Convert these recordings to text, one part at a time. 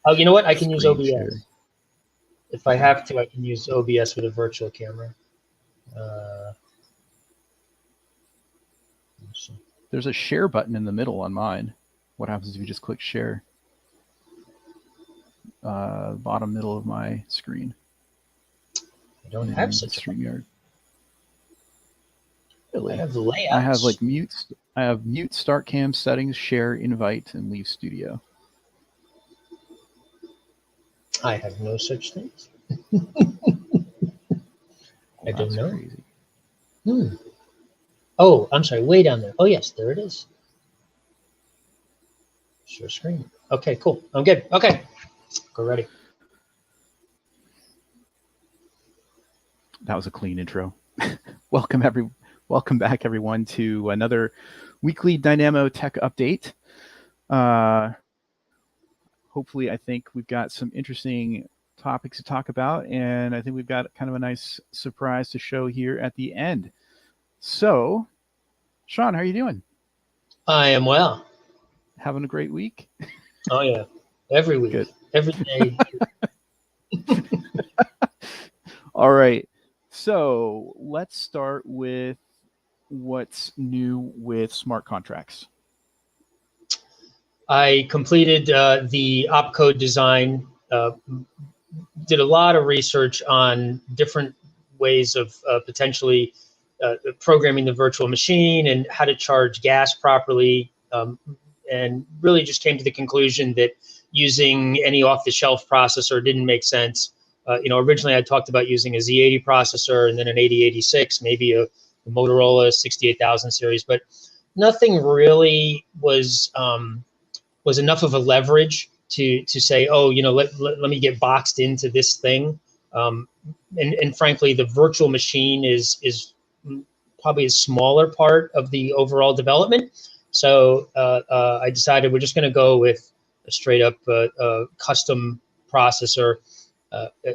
Oh, you know what? I can use Screen OBS. share. If I have to, I can use OBS with a virtual camera. There's a share button in the middle on mine. What happens if you just click share? Bottom middle of my screen. I don't have such a StreamYard. Really? I have the layouts. I have like mute. I have mute, start cam, settings, share, invite, and leave studio. I have no such things. I don't That's know. Crazy. Oh, I'm sorry. Way down there. Oh, yes, there it is. Share screen. Okay, cool. I'm good. Okay, go ready. That was a clean intro. Welcome back everyone to another weekly Dynamo tech update. Hopefully, I think we've got some interesting topics to talk about, and I think we've got kind of a nice surprise to show here at the end. So, Sean, how are you doing? I am well. Having a great week? Oh yeah, every week, Good. Every day. All right. So let's start with what's new with smart contracts. I completed the opcode design, did a lot of research on different ways of potentially programming the virtual machine and how to charge gas properly, and really just came to the conclusion that using any off-the-shelf processor didn't make sense. Originally I talked about using a Z80 processor and then an 8086, maybe a Motorola 68000 series, but nothing really was enough of a leverage to say, oh, let me get boxed into this thing. And frankly, the virtual machine is probably a smaller part of the overall development. So I decided we're just going to go with a straight up custom processor,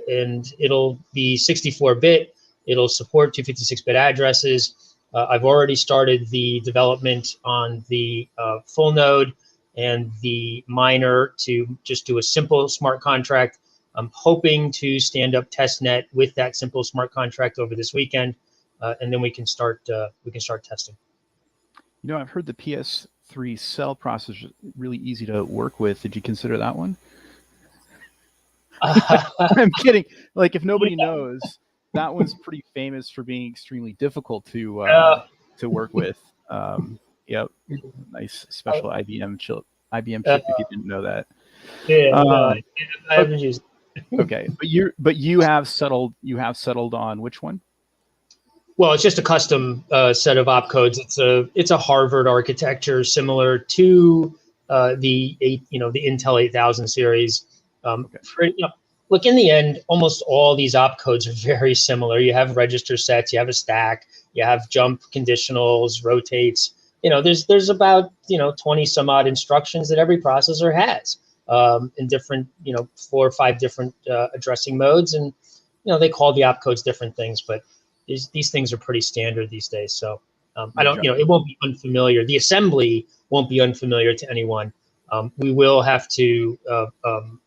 and it'll be 64-bit. It'll support 256-bit addresses. I've already started the development on the full node and the miner to just do a simple smart contract. I'm hoping to stand up testnet with that simple smart contract over this weekend, and then we can start testing. I've heard the PS3 cell processor really easy to work with. Did you consider that one? I'm kidding. Like, if nobody knows, that one's pretty famous for being extremely difficult to work with. Yep, nice special IBM chip. If you didn't know that. Yeah, no, I haven't used it. Okay, but you have settled on which one? Well, it's just a custom set of opcodes. It's a Harvard architecture similar to the Intel 8000 series. Look, in the end, almost all these opcodes are very similar. You have register sets, you have a stack, you have jump conditionals, rotates. There's about 20 some odd instructions that every processor has in different 4 or 5 different addressing modes, and they call the opcodes different things, but these things are pretty standard these days. So I don't, it won't be unfamiliar. The assembly won't be unfamiliar to anyone. We will have to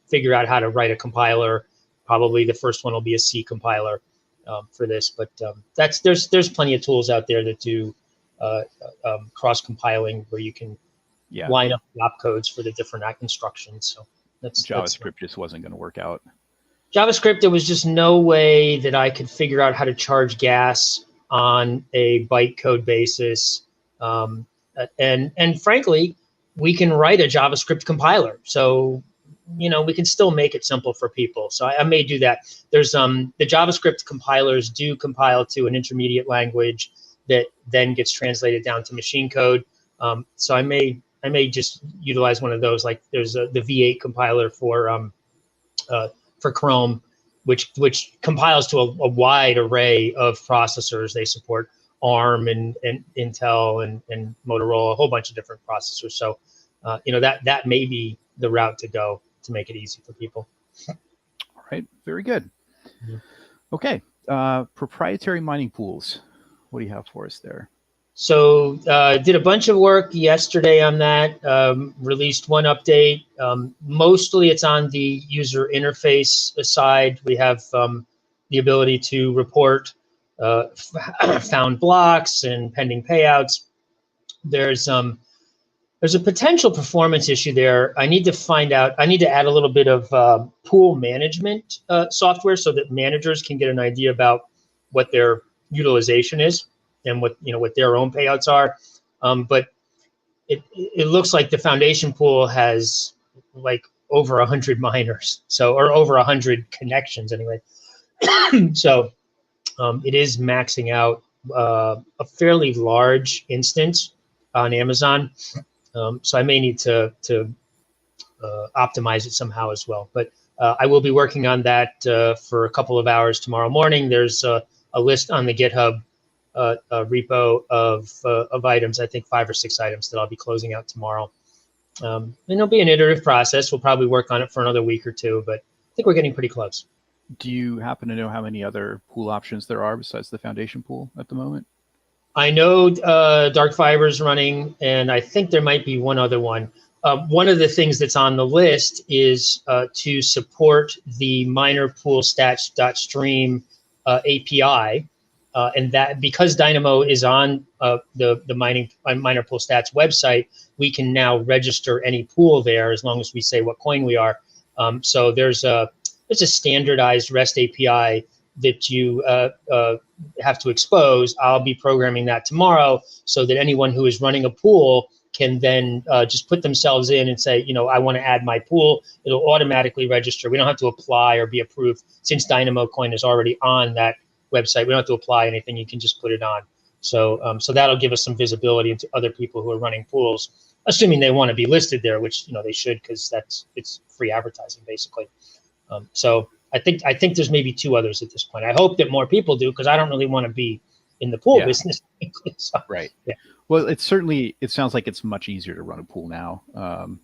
figure out how to write a compiler. Probably the first one will be a C compiler for this, but there's plenty of tools out there that do cross compiling where you can line up the opcodes for the different instructions. So JavaScript just wasn't going to work out. JavaScript, there was just no way that I could figure out how to charge gas on a bytecode basis. And frankly, we can write a JavaScript compiler. So, we can still make it simple for people. So I may do that. There's the JavaScript compilers do compile to an intermediate language that then gets translated down to machine code. So I may just utilize one of those. Like there's the V8 compiler for Chrome, which compiles to a wide array of processors. They support ARM and Intel and Motorola, a whole bunch of different processors. So, that may be the route to go to make it easy for people. All right, very good. Mm-hmm. Okay, proprietary mining pools. What do you have for us there? So did a bunch of work yesterday on that, released one update. Mostly it's on the user interface side. We have the ability to report found blocks and pending payouts. There's a potential performance issue there. I need to find out, I need to add a little bit of pool management software so that managers can get an idea about what their utilization is and what their own payouts are. But it looks like the foundation pool has like over 100 miners, or over 100 connections anyway. So it is maxing out a fairly large instance on Amazon. So I may need to optimize it somehow as well. But I will be working on that for a couple of hours tomorrow morning. There's a list on the GitHub repo of items, I think 5 or 6 items that I'll be closing out tomorrow. And it'll be an iterative process. We'll probably work on it for another week or two, but I think we're getting pretty close. Do you happen to know how many other pool options there are besides the foundation pool at the moment? I know Dark Fiber's running, and I think there might be one other one. One of the things that's on the list is to support the miner pool stats.stream API. And that because Dynamo is on the miner pool stats website, we can now register any pool there as long as we say what coin we are. So there's a standardized REST API that you have to expose. I'll be programming that tomorrow so that anyone who is running a pool can then just put themselves in and say, I want to add my pool. It'll automatically register. We don't have to apply or be approved since Dynamo coin is already on that website. We don't have to apply anything. You can just put it on. So so that'll give us some visibility into other people who are running pools, assuming they want to be listed there, which they should, because it's free advertising basically. So I think there's maybe 2 others at this point. I hope that more people do, because I don't really want to be in the pool business. So, right. Yeah. Well, it sounds like it's much easier to run a pool now,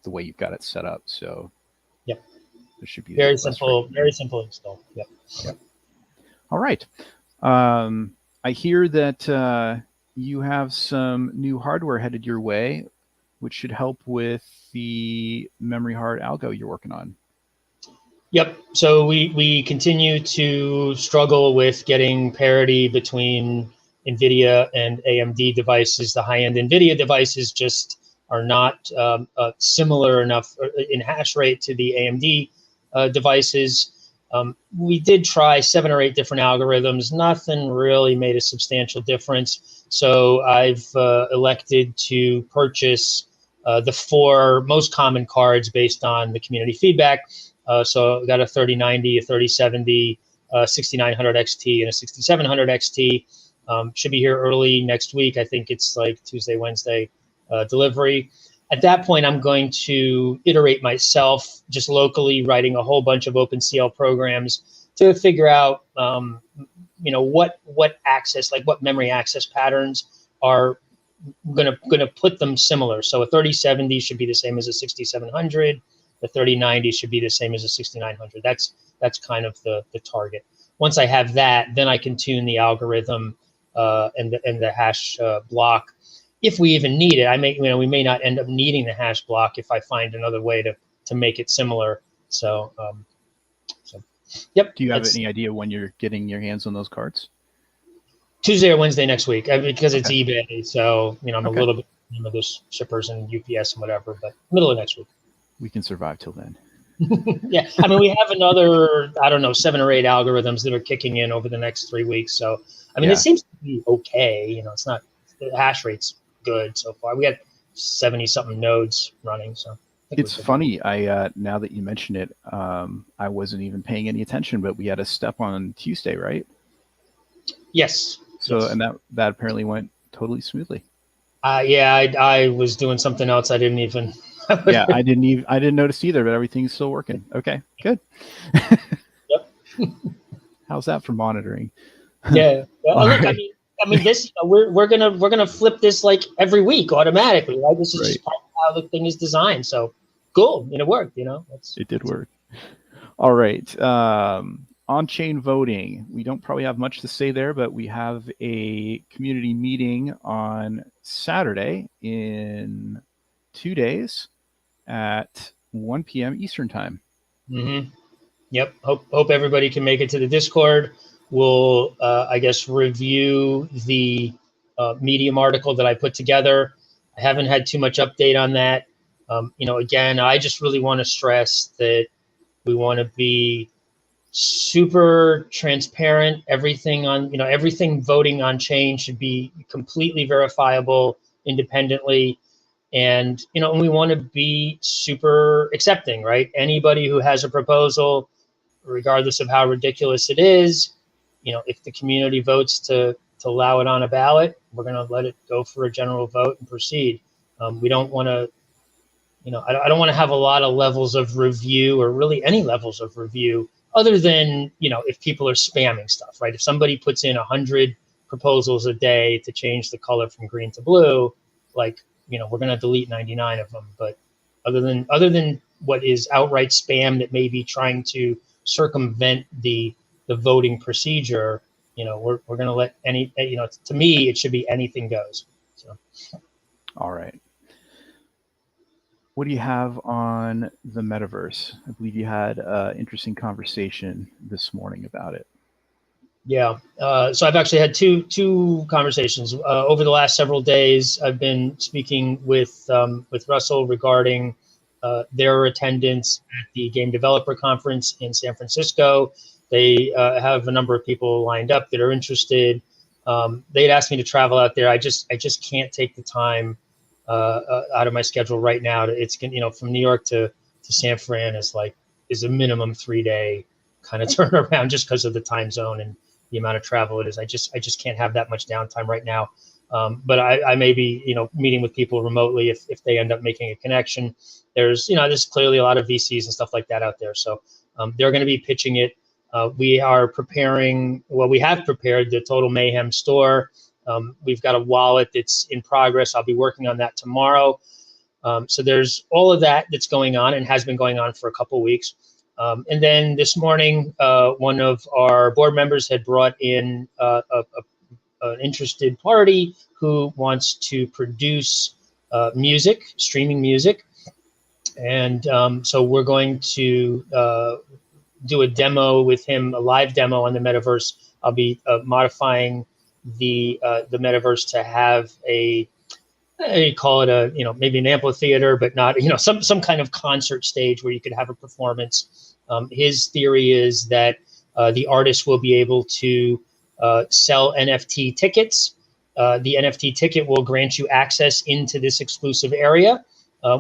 the way you've got it set up. So yeah, there should be very simple install. Yep. Yep. All right. I hear that you have some new hardware headed your way, which should help with the memory hard algo you're working on. Yep. So we continue to struggle with getting parity between NVIDIA and AMD devices. The high-end NVIDIA devices just are not similar enough in hash rate to the AMD devices. We did try 7 or 8 different algorithms. Nothing really made a substantial difference. So I've elected to purchase the 4 most common cards based on the community feedback. So I got a 3090, a 3070, 6900 XT, and a 6700 XT. Should be here early next week. I think it's like Tuesday, Wednesday delivery. At that point, I'm going to iterate myself just locally, writing a whole bunch of OpenCL programs to figure out, what access, like what memory access patterns are gonna put them similar. So a 3070 should be the same as a 6700. The 3090 should be the same as a 6900. That's kind of the target. Once I have that, then I can tune the algorithm and the hash block. If we even need it, we may not end up needing the hash block if I find another way to make it similar. So yep. Do you have any idea when you're getting your hands on those cards? Tuesday or Wednesday next week, because it's eBay. So I'm a little bit of this shippers and UPS and whatever, but middle of next week. We can survive till then. Yeah, we have another 7 or 8 algorithms that are kicking in over the next 3 weeks. So it seems to be okay. It's not, the hash rate's good so far. We got 70 something nodes running. So it's funny. I now that you mention it, I wasn't even paying any attention, but we had a step on Tuesday, right? Yes. So yes. And that apparently went totally smoothly. I was doing something else. I didn't even. Yeah, I didn't notice either, but everything's still working. Okay, good. Yep. How's that for monitoring? Yeah. Well, look, right. this we're gonna flip this like every week automatically, right? This is just part of how the thing is designed. So cool. It worked. It did work. All right. On on-chain voting. We don't probably have much to say there, but we have a community meeting on Saturday in 2 days at 1 p.m. Eastern time. Mm-hmm. Yep. Hope everybody can make it to the Discord. We'll, I guess, review the Medium article that I put together. I haven't had too much update on that. Again, I just really want to stress that we want to be super transparent. Everything voting on chain should be completely verifiable independently. And we want to be super accepting, right? Anybody who has a proposal, regardless of how ridiculous it is, if the community votes to allow it on a ballot, we're going to let it go for a general vote and proceed. We don't want to, I don't want to have a lot of levels of review, or really any levels of review, other than, if people are spamming stuff, right? If somebody puts in 100 proposals a day to change the color from green to blue, we're going to delete 99 of them. But other than what is outright spam that may be trying to circumvent the voting procedure, we're going to let to me, it should be anything goes. So. All right. What do you have on the metaverse? I believe you had an interesting conversation this morning about it. Yeah. So I've actually had two conversations over the last several days. I've been speaking with Russell regarding their attendance at the Game Developer Conference in San Francisco. They have a number of people lined up that are interested. They'd asked me to travel out there. I just can't take the time out of my schedule right now. From New York to San Fran is a minimum 3-day kind of turnaround, just because of the time zone and the amount of travel it is. I just can't have that much downtime right now. But I may be, meeting with people remotely if they end up making a connection. There's clearly a lot of VCs and stuff like that out there. So they're going to be pitching it. We are preparing, we have prepared the Total Mayhem store. We've got a wallet that's in progress. I'll be working on that tomorrow. So there's all of that that's going on and has been going on for a couple of weeks. And then this morning, one of our board members had brought in an interested party who wants to produce streaming music. And so we're going to do a demo with him, a live demo on the metaverse. I'll be modifying the metaverse to have you call it maybe an amphitheater, but not, some kind of concert stage where you could have a performance. His theory is that the artist will be able to sell NFT tickets. The NFT ticket will grant you access into this exclusive area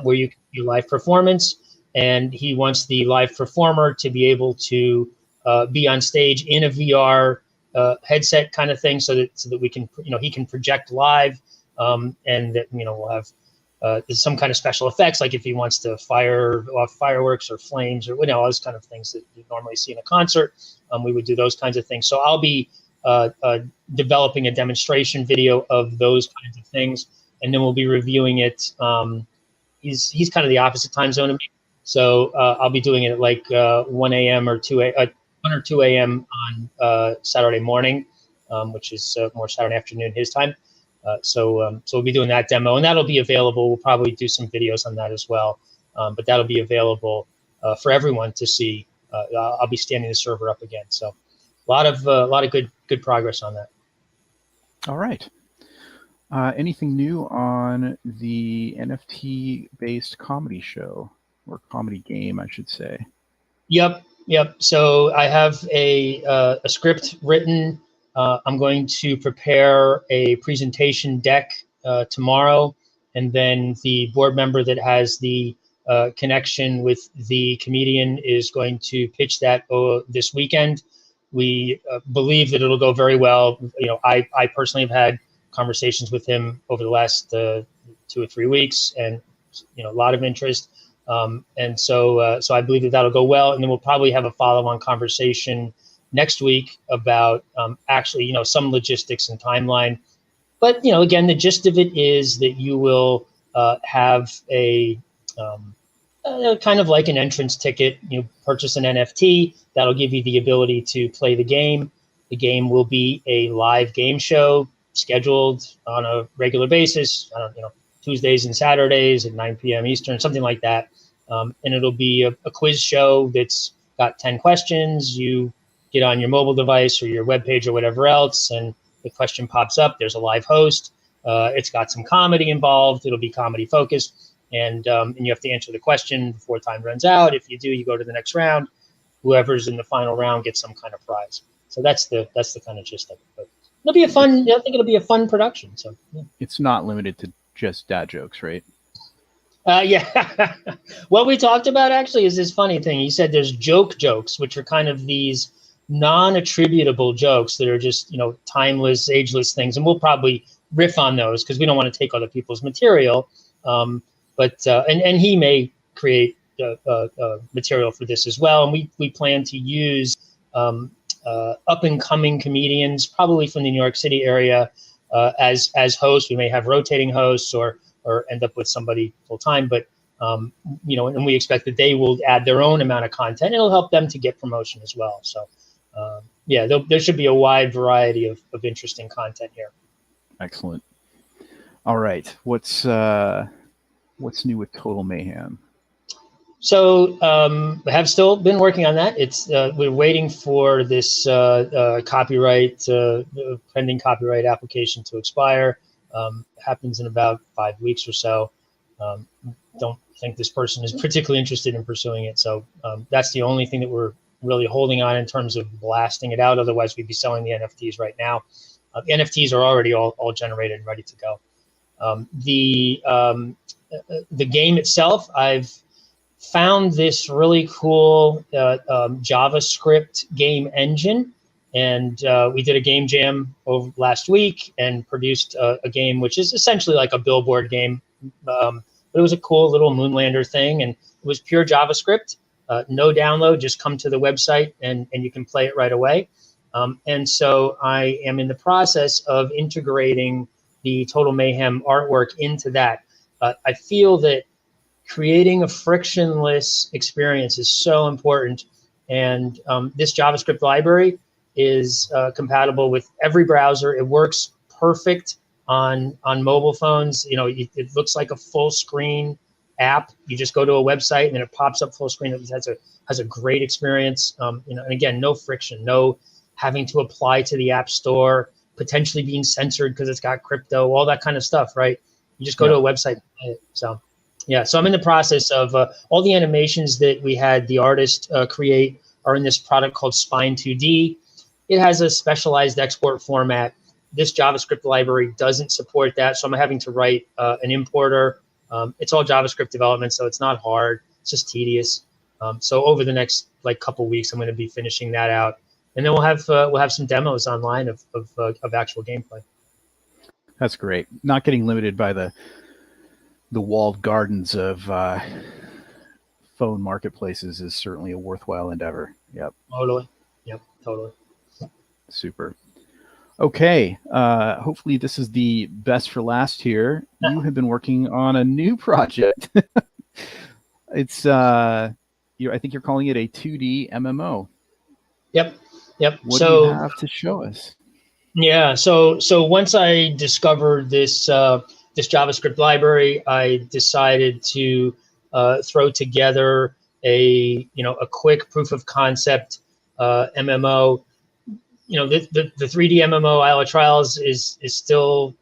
where you can do live performance. And he wants the live performer to be able to be on stage in a VR headset kind of thing, so that we can, he can project live, and that, we'll have some kind of special effects, like if he wants to fire off fireworks or flames or all those kind of things that you normally see in a concert. We would do those kinds of things. So I'll be developing a demonstration video of those kinds of things, and then we'll be reviewing it. He's kind of the opposite time zone of me, so I'll be doing it at 1 a.m. or 1 or 2 a.m. on Saturday morning, which is more Saturday afternoon his time. So we'll be doing that demo, and that'll be available. We'll probably do some videos on that as well, but that'll be available for everyone to see. I'll be standing the server up again, so a lot of good progress on that. All right. Anything new on the NFT-based comedy show, or comedy game, I should say? Yep. So I have a script written. I'm going to prepare a presentation deck tomorrow, and then the board member that has the connection with the comedian is going to pitch that this weekend. We believe that it'll go very well. I personally have had conversations with him over the last 2 or 3 weeks, and a lot of interest. And so I believe that'll go well, and then we'll probably have a follow-on conversation next week about actually, some logistics and timeline. But, again, the gist of it is that you will have a kind of like an entrance ticket. You purchase an NFT that'll give you the ability to play the game. The game will be a live game show scheduled on a regular basis. Tuesdays and Saturdays at 9 p.m. Eastern, something like that. And it'll be a quiz show that's got 10 questions. You get on your mobile device or your web page or whatever else, and the question pops up. There's a live host. It's got some comedy involved. It'll be comedy focused. And you have to answer the question before time runs out. If you do, you go to the next round. Whoever's in the final round gets some kind of prize. So that's the kind of gist of it. But it'll be a fun. I think it'll be a fun production. So yeah. It's not limited to just dad jokes, right? Yeah. What we talked about actually is this funny thing. He said there's jokes, which are kind of these non-attributable jokes that are just timeless, ageless things, and we'll probably riff on those because we don't want to take other people's material. But he may create material for this as well. And we plan to use up and coming comedians, probably from the New York City area, as hosts. We may have rotating hosts or end up with somebody full time. But and we expect that they will add their own amount of content. It'll help them to get promotion as well. So there should be a wide variety of interesting content here. Excellent. All right, what's new with Total Mayhem? So I have still been working on that. It's we're waiting for this copyright pending copyright application to expire. Happens in about 5 weeks or so. Don't think this person is particularly interested in pursuing it. So that's the only thing that we're really holding on in terms of blasting it out. Otherwise, we'd be selling the NFTs right now. The NFTs are already all generated and ready to go. The game itself, I've found this really cool JavaScript game engine, and we did a game jam over last week and produced a game which is essentially like a billboard game. But it was a cool little Moonlander thing, and it was pure JavaScript, no download, just come to the website and you can play it right away. And so I am in the process of integrating the Total Mayhem artwork into that. I feel that creating a frictionless experience is so important. And this JavaScript library is compatible with every browser. It works perfect on mobile phones. It looks like a full screen app. You just go to a website and then it pops up full screen. It has a great experience. And again, no friction, no having to apply to the App Store, potentially being censored because it's got crypto, all that kind of stuff, right? You just go to a website. So I'm in the process of all the animations that we had the artist create are in this product called Spine 2D. It has a specialized export format. This JavaScript library doesn't support that, so I'm having to write an importer. It's all JavaScript development, so it's not hard. It's just tedious. So over the next couple weeks, I'm going to be finishing that out. And then we'll have some demos online of actual gameplay. That's great. Not getting limited by the walled gardens of phone marketplaces is certainly a worthwhile endeavor. Yep. Totally. Yep. Totally. Super. Okay. Hopefully this is the best for last here. You have been working on a new project. It's I think you're calling it a 2D MMO. Yep. What do you have to show us? Yeah. So once I discovered this JavaScript library, I decided to throw together a quick proof of concept MMO. The 3D MMO Isle of Trials is still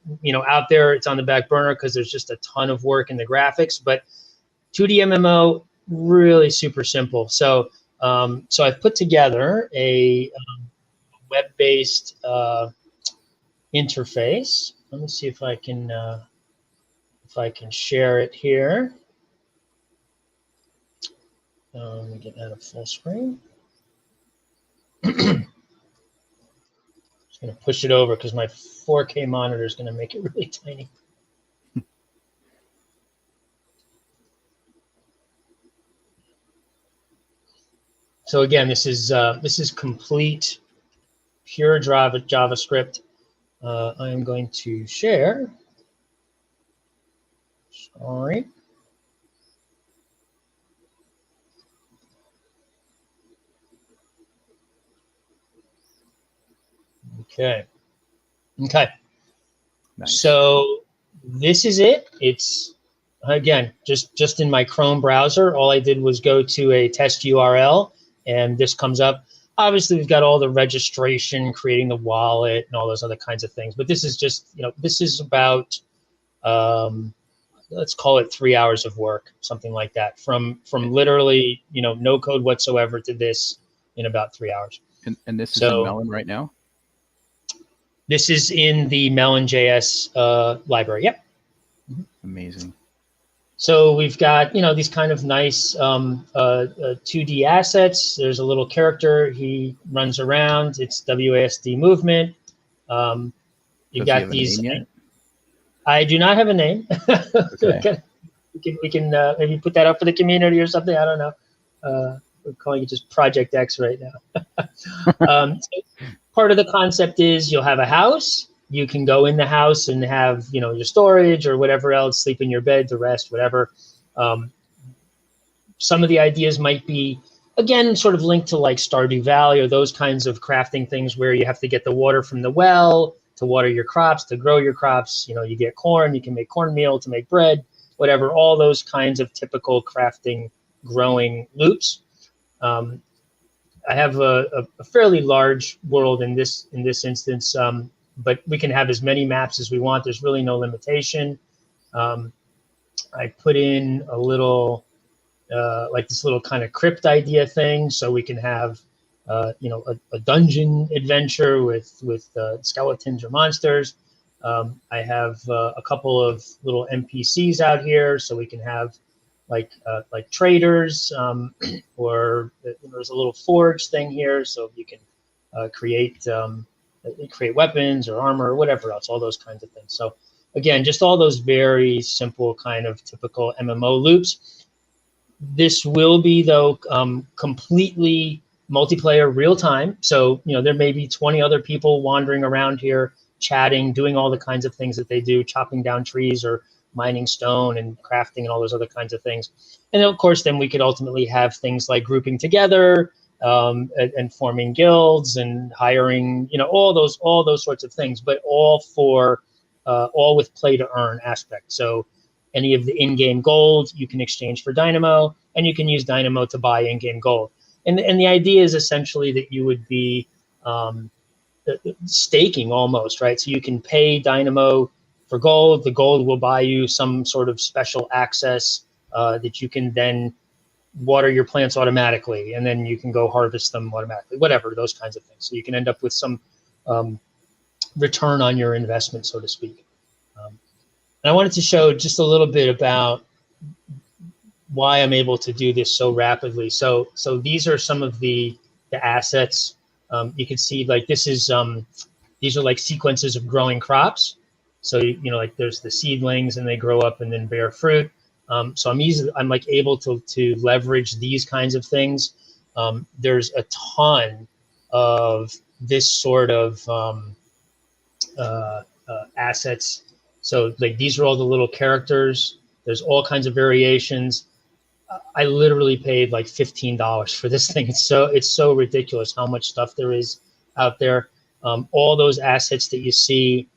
out there. It's on the back burner because there's just a ton of work in the graphics. But 2D MMO, really super simple. So I've put together a web-based interface. Let me see if I can share it here. Let me get out of full screen. Just going to push it over because my 4K monitor is going to make it really tiny. So again, this is complete, pure JavaScript. I am going to share. Sorry. Okay. Okay. Nice. So this is it. It's, again, just in my Chrome browser. All I did was go to a test URL, and this comes up. Obviously, we've got all the registration, creating the wallet, and all those other kinds of things. But this is just, this is about, let's call it 3 hours of work, something like that. From literally, no code whatsoever to this in about 3 hours. And this is in Melon right now? This is in the Melon.js library. Yep. Amazing. So we've got, these kind of nice 2D assets. There's a little character. He runs around. It's WASD movement. You got these. Name yet? I do not have a name. Okay. we can maybe put that up for the community or something. I don't know. We're calling it just Project X right now. So part of the concept is you'll have a house. You can go in the house and have, your storage or whatever else, sleep in your bed to rest, whatever. Some of the ideas might be, again, sort of linked to like Stardew Valley or those kinds of crafting things where you have to get the water from the well to water your crops, to grow your crops. You get corn, you can make cornmeal to make bread, whatever, all those kinds of typical crafting, growing loops. I have a fairly large world in this instance, but we can have as many maps as we want. There's really no limitation. I put in a little, like this little kind of crypt idea thing, so we can have, a dungeon adventure with skeletons or monsters. I have a couple of little NPCs out here, so we can have like traders, or there's a little forge thing here, so you can create weapons or armor or whatever else, all those kinds of things. So again, just all those very simple kind of typical MMO loops. This will be, though, completely multiplayer real time. So, there may be 20 other people wandering around here, chatting, doing all the kinds of things that they do, chopping down trees or mining stone and crafting and all those other kinds of things. And of course, then we could ultimately have things like grouping together, and forming guilds and hiring, all those sorts of things, but all with play to earn aspect. So any of the in-game gold you can exchange for Dynamo, and you can use Dynamo to buy in-game gold. And the idea is essentially that you would be staking almost, right? So you can pay Dynamo for gold. The gold will buy you some sort of special access that you can then water your plants automatically, and then you can go harvest them automatically, whatever, those kinds of things. So you can end up with some return on your investment, so to speak. And I wanted to show just a little bit about why I'm able to do this so rapidly. So these are some of the assets. You can see, like, this is these are like sequences of growing crops. So like there's the seedlings, and they grow up and then bear fruit. So I'm like able to leverage these kinds of things. There's a ton of this sort of assets. So like these are all the little characters. There's all kinds of variations. I literally paid like $15 for this thing. It's so ridiculous how much stuff there is out there. All those assets that you see,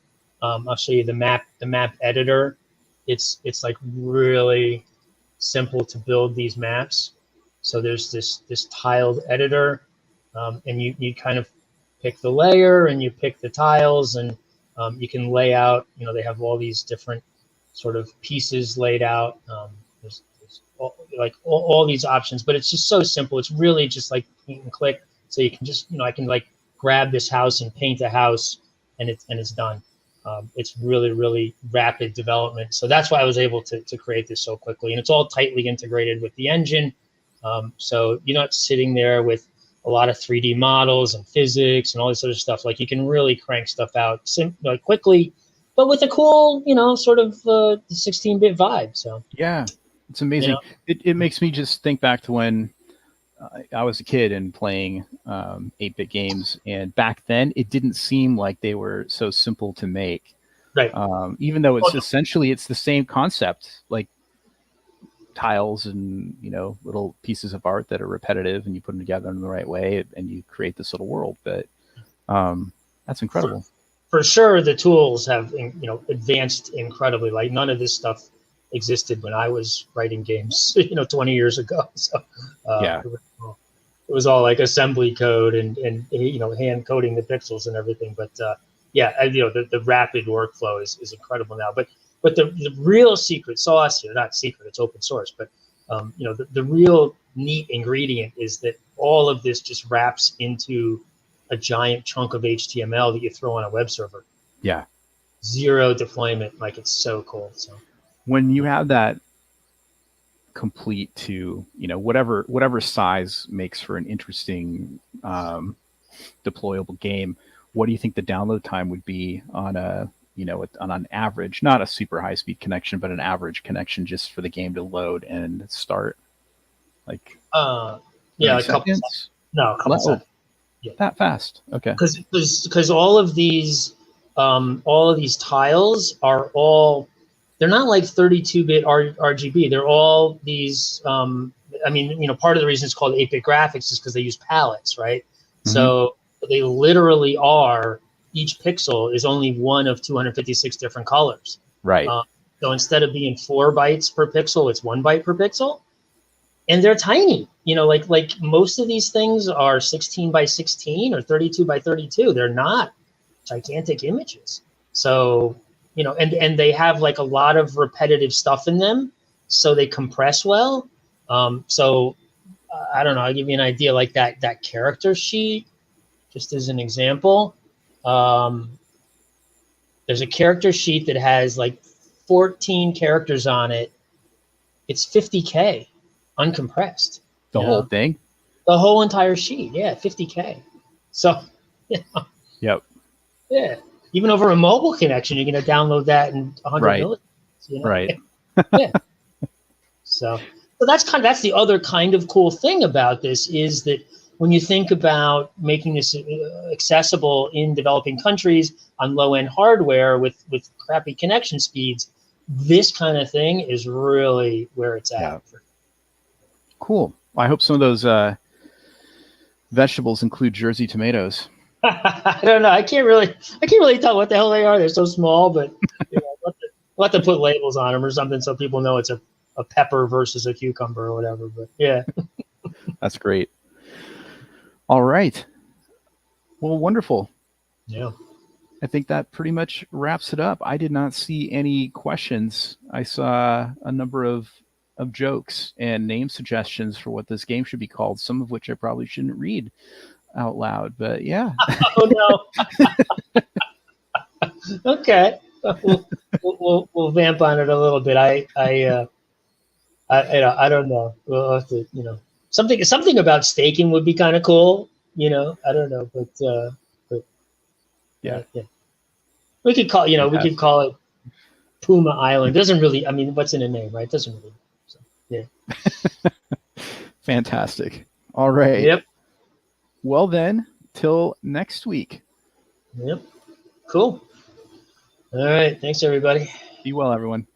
I'll show you the map editor. It's like really simple to build these maps. So there's this tiled editor, and you kind of pick the layer and you pick the tiles, and you can lay out. They have all these different sort of pieces laid out. There's all these options, but it's just so simple. It's really just like paint and click. So you can just I can like grab this house and paint a house, and it's done. It's really, really rapid development. So that's why I was able to create this so quickly. And it's all tightly integrated with the engine. So you're not sitting there with a lot of 3D models and physics and all this other stuff. Like, you can really crank stuff out quickly, but with a cool, sort of 16-bit vibe. So yeah, it's amazing. It makes me just think back to when I was a kid and playing 8-bit games, and back then it didn't seem like they were so simple to make. Right. Even though it's essentially it's the same concept, like tiles and little pieces of art that are repetitive, and you put them together in the right way, and you create this little world. But That's incredible. For sure, the tools have advanced incredibly. Like none of this stuff existed when I was writing games 20 years ago. So Yeah. It was all like assembly code and hand coding the pixels and everything. But the rapid workflow is incredible now. But the real secret sauce here, not secret, it's open source, but the real neat ingredient is that all of this just wraps into a giant chunk of HTML that you throw on a web server. Yeah. Zero deployment, like it's so cool. So when you have that complete to whatever size makes for an interesting deployable game, what do you think the download time would be on on an average, not a super high speed connection, but an average connection just for the game to load and start? Like a couple seconds. No, a couple seconds. Yeah. That fast? Okay. Because all of these tiles are all, they're not like 32-bit RGB. They're all these. Part of the reason it's called 8-bit graphics is because they use palettes, right? Mm-hmm. So they literally are. Each pixel is only one of 256 different colors. Right. So instead of being 4 bytes per pixel, it's 1 byte per pixel. And they're tiny, like most of these things are 16 by 16 or 32 by 32. They're not gigantic images. So, and they have like a lot of repetitive stuff in them. So they compress well. So I don't know, I'll give you an idea, like that character sheet, just as an example. There's a character sheet that has like 14 characters on it. It's 50K. Uncompressed. The whole thing? The whole entire sheet. Yeah, 50K. So, Yep. Yeah. Even over a mobile connection, you're going to download that in 100 milliseconds. Right. Yeah. So that's the other kind of cool thing about this is that when you think about making this accessible in developing countries on low-end hardware with crappy connection speeds, this kind of thing is really where it's at. Yeah. Cool. I hope some of those vegetables include Jersey tomatoes. I don't know. I can't really tell what the hell they are. They're so small, but we'll have to put labels on them or something so people know it's a pepper versus a cucumber or whatever. But yeah. That's great. All right. Well, wonderful. Yeah. I think that pretty much wraps it up. I did not see any questions. I saw a number of jokes and name suggestions for what this game should be called, some of which I probably shouldn't read out loud, but yeah. Oh no. Okay. We'll vamp on it a little bit. I don't know. We'll have to, something about staking would be kind of cool. I don't know, but yeah. We could call, we could call it Puma Island. Doesn't really, what's in a name, right? Doesn't really. So, yeah. Fantastic. All right. Yep. Well then, till next week. Yep. Cool. All right. Thanks, everybody. Be well, everyone.